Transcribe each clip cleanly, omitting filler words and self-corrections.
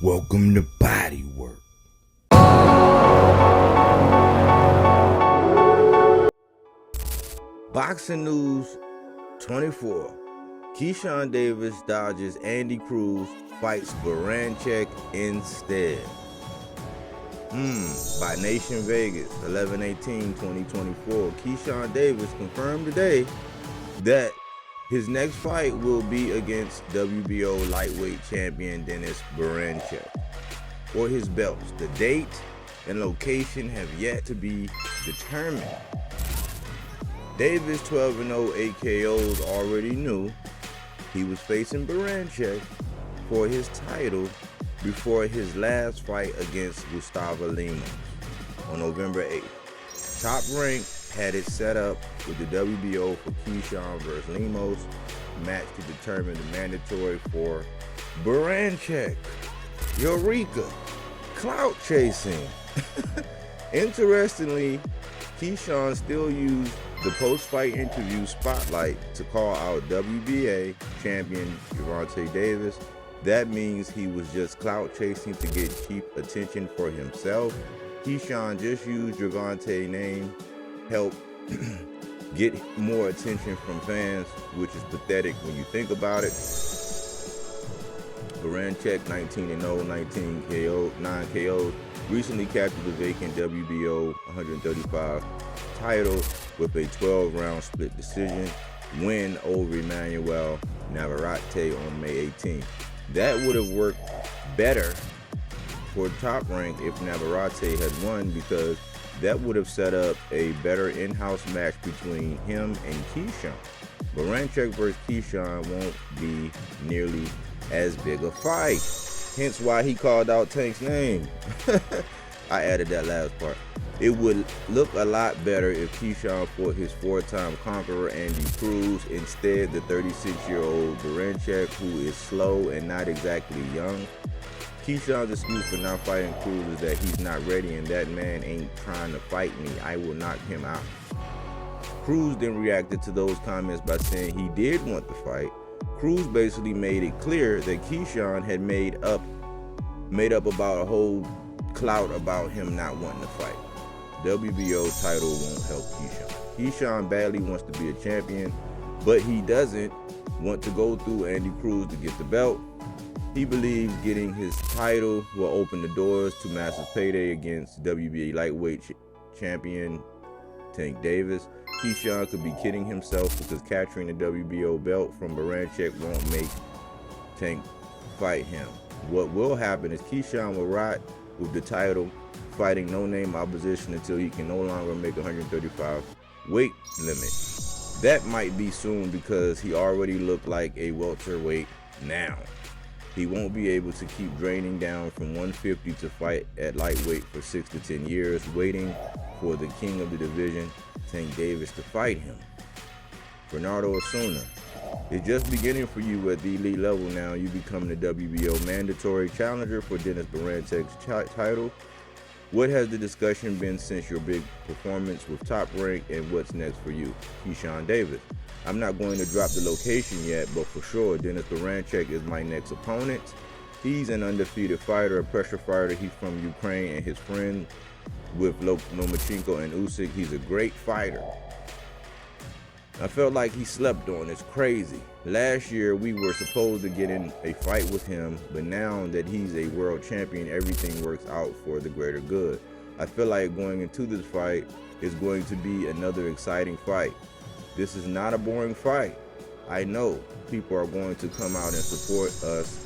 Welcome to BodyWork. Boxing News 24. Keyshawn Davis dodges Andy Cruz, fights Berinchyk instead. By Nation Vegas, 11/18/2024. Keyshawn Davis confirmed today that his next fight will be against WBO lightweight champion Denis Berinchyk for his belts. The date and location have yet to be determined. Davis, 12-0 AKOs, already knew he was facing Berinchyk for his title before his last fight against Gustavo Lemos on November 8th. Top Rank had it set up with the WBO for Keyshawn versus Lemos match to determine the mandatory for Berinchyk. Eureka! Clout chasing. Interestingly, Keyshawn still used the post-fight interview spotlight to call out WBA champion Keyshawn Davis. That means he was just clout chasing to get cheap attention for himself. Keyshawn just used Gervonta's name, help get more attention from fans, which is pathetic when you think about it. Berinchyk, 19-0, 9 KOs, recently captured the vacant WBO 135 title with a 12-round split decision win over Emmanuel Navarrete on May 18th. That would have worked better for Top Rank if Navarrete had won, because that would have set up a better in-house match between him and Keyshawn. Berinchyk versus Keyshawn won't be nearly as big a fight. Hence why he called out Tank's name. I added that last part. It would look a lot better if Keyshawn fought his four-time conqueror Andy Cruz. Instead, the 36-year-old Berinchyk, who is slow and not exactly young. Keyshawn's excuse for not fighting Cruz is that he's not ready and that man ain't trying to fight me. I will knock him out. Cruz then reacted to those comments by saying he did want the fight. Cruz basically made it clear that Keyshawn had made up about a whole clout about him not wanting to fight. WBO title won't help Keyshawn. Keyshawn badly wants to be a champion, but he doesn't want to go through Andy Cruz to get the belt. He believes getting his title will open the doors to massive payday against WBA lightweight champion Tank Davis. Keyshawn could be kidding himself because capturing the WBO belt from Berinchyk won't make Tank fight him. What will happen is Keyshawn will ride with the title, fighting no-name opposition until he can no longer make 135 weight limit. That might be soon because he already looked like a welterweight now. He won't be able to keep draining down from 150 to fight at lightweight for 6 to 10 years, waiting for the king of the division, Tank Davis, to fight him. Bernardo Osuna, it's just beginning for you at the elite level now. You become the WBO mandatory challenger for Denis Berincyk's title. What has the discussion been since your big performance with Top Rank, and what's next for you? Keyshawn Davis. I'm not going to drop the location yet, but for sure, Denis Berinchyk is my next opponent. He's an undefeated fighter, a pressure fighter. He's from Ukraine, and his friend with Lomachenko and Usyk, he's a great fighter. I felt like he slept on. It's crazy. Last year, we were supposed to get in a fight with him, but now that he's a world champion, everything works out for the greater good. I feel like going into this fight is going to be another exciting fight. This is not a boring fight. I know people are going to come out and support us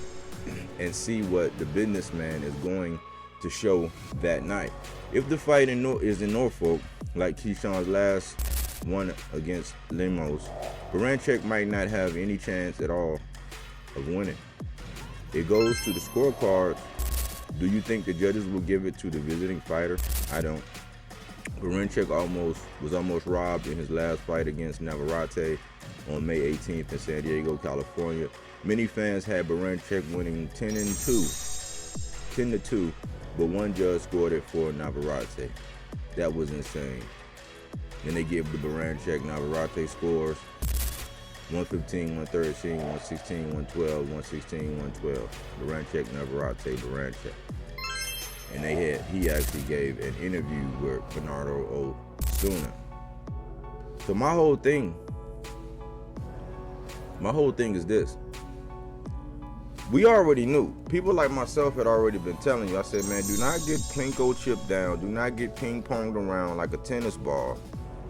and see what the businessman is going to show that night. If the fight is in Norfolk, like Keyshawn's last one against Lemos, Berinchyk might not have any chance at all of winning. It goes to the scorecards. Do you think the judges will give it to the visiting fighter? I don't. Berinchyk was almost robbed in his last fight against Navarrete on May 18th in San Diego, California. Many fans had Berinchyk winning 10-2, but one judge scored it for Navarrete. That was insane. Then they gave the Berinchyk Navarrete scores. 115, 113, 116, 112, 116, 112. Berinchyk, Navarrete, Berinchyk. And he actually gave an interview with Bernardo Osuna. So my whole thing is this. We already knew. People like myself had already been telling you. I said, man, do not get plinko chipped down. Do not get ping-ponged around like a tennis ball.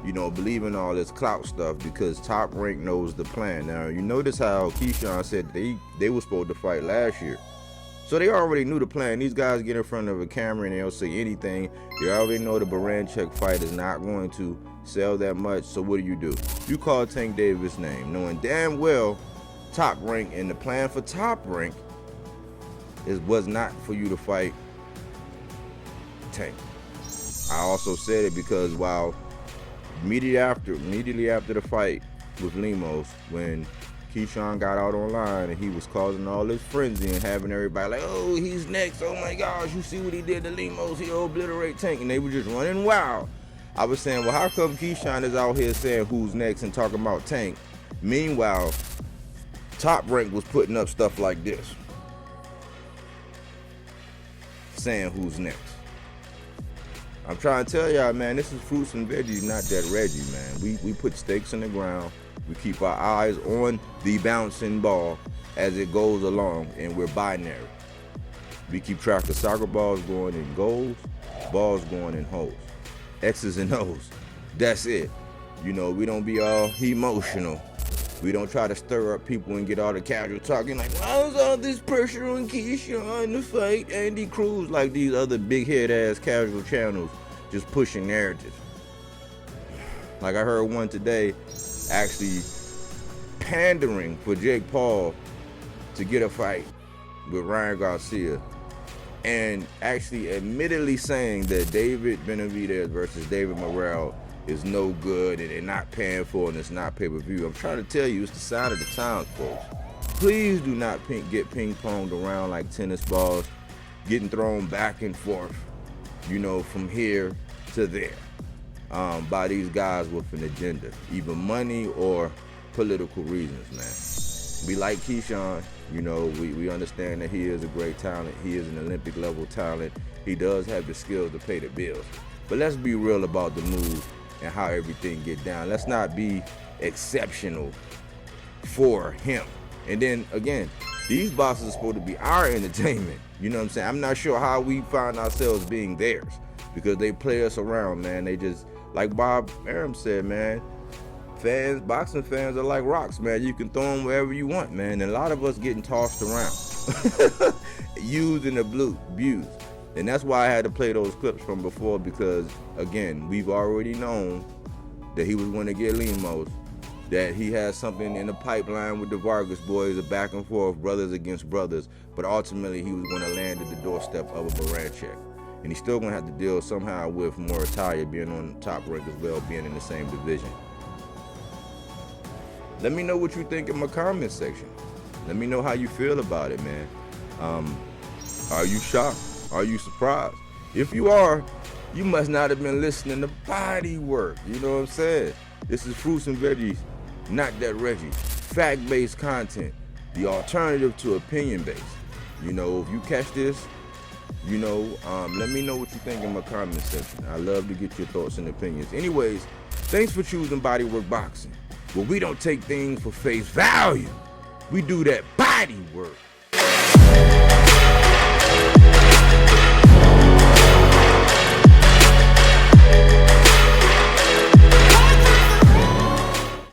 You know, believe in all this clout stuff, because Top Rank knows the plan. Now, you notice how Keyshawn said they were supposed to fight last year. So they already knew the plan. These guys get in front of a camera and they'll say anything. They already know the Berinchyk fight is not going to sell that much. So what do? You call Tank Davis' name, knowing damn well Top Rank, and the plan for Top Rank was not for you to fight Tank. I also said it because while immediately after the fight with Lemos, when Keyshawn got out online and he was causing all this frenzy and having everybody like, oh, he's next, oh my gosh, you see what he did to Lemos, he'll obliterate Tank, and they were just running wild. I was saying, well, how come Keyshawn is out here saying who's next and talking about Tank? Meanwhile, Top Rank was putting up stuff like this, saying who's next. I'm trying to tell y'all, man, this is fruits and veggies, not that Reggie, man. We put stakes in the ground. We keep our eyes on the bouncing ball as it goes along, and we're binary. We keep track of soccer balls going in goals, balls going in holes, X's and O's. That's it. You know, we don't be all emotional. We don't try to stir up people and get all the casual talking like, why is all this pressure on Keyshawn to fight Andy Cruz, like these other big head ass casual channels just pushing narratives. Like I heard one today actually pandering for Jake Paul to get a fight with Ryan Garcia, and actually admittedly saying that David Benavidez versus David Morrell is no good and they're not paying for it and it's not pay-per-view. I'm trying to tell you, it's the sign of the times, folks. Please do not get ping-ponged around like tennis balls, getting thrown back and forth, you know, from here to there, by these guys with an agenda, either money or political reasons, man. We like Keyshawn, you know, we understand that he is a great talent. He is an Olympic level talent. He does have the skills to pay the bills. But let's be real about the move and how everything get down. Let's not be exceptional for him. And then again, these bosses are supposed to be our entertainment. You know what I'm saying? I'm not sure how we find ourselves being theirs, because they play us around, man. They just, like Bob Arum said, man, boxing fans are like rocks, man. You can throw them wherever you want, man. And a lot of us getting tossed around, used and abused. And that's why I had to play those clips from before, because, again, we've already known that he was going to get Lemos, that he has something in the pipeline with the Vargas boys, a back and forth, brothers against brothers, but ultimately he was going to land at the doorstep of a Berinchyk. And he's still going to have to deal somehow with Moritaya being on Top Rank as well, being in the same division. Let me know what you think in my comment section. Let me know how you feel about it, man. Are you shocked? Are you surprised? If you are, you must not have been listening to BodyWork. You know what I'm saying? This is fruits and veggies, not that Reggie. Fact-based content, the alternative to opinion-based. You know, if you catch this, you know, let me know what you think in my comment section. I love to get your thoughts and opinions. Anyways, thanks for choosing BodyWorkBoxing. Well, we don't take things for face value. We do that body work.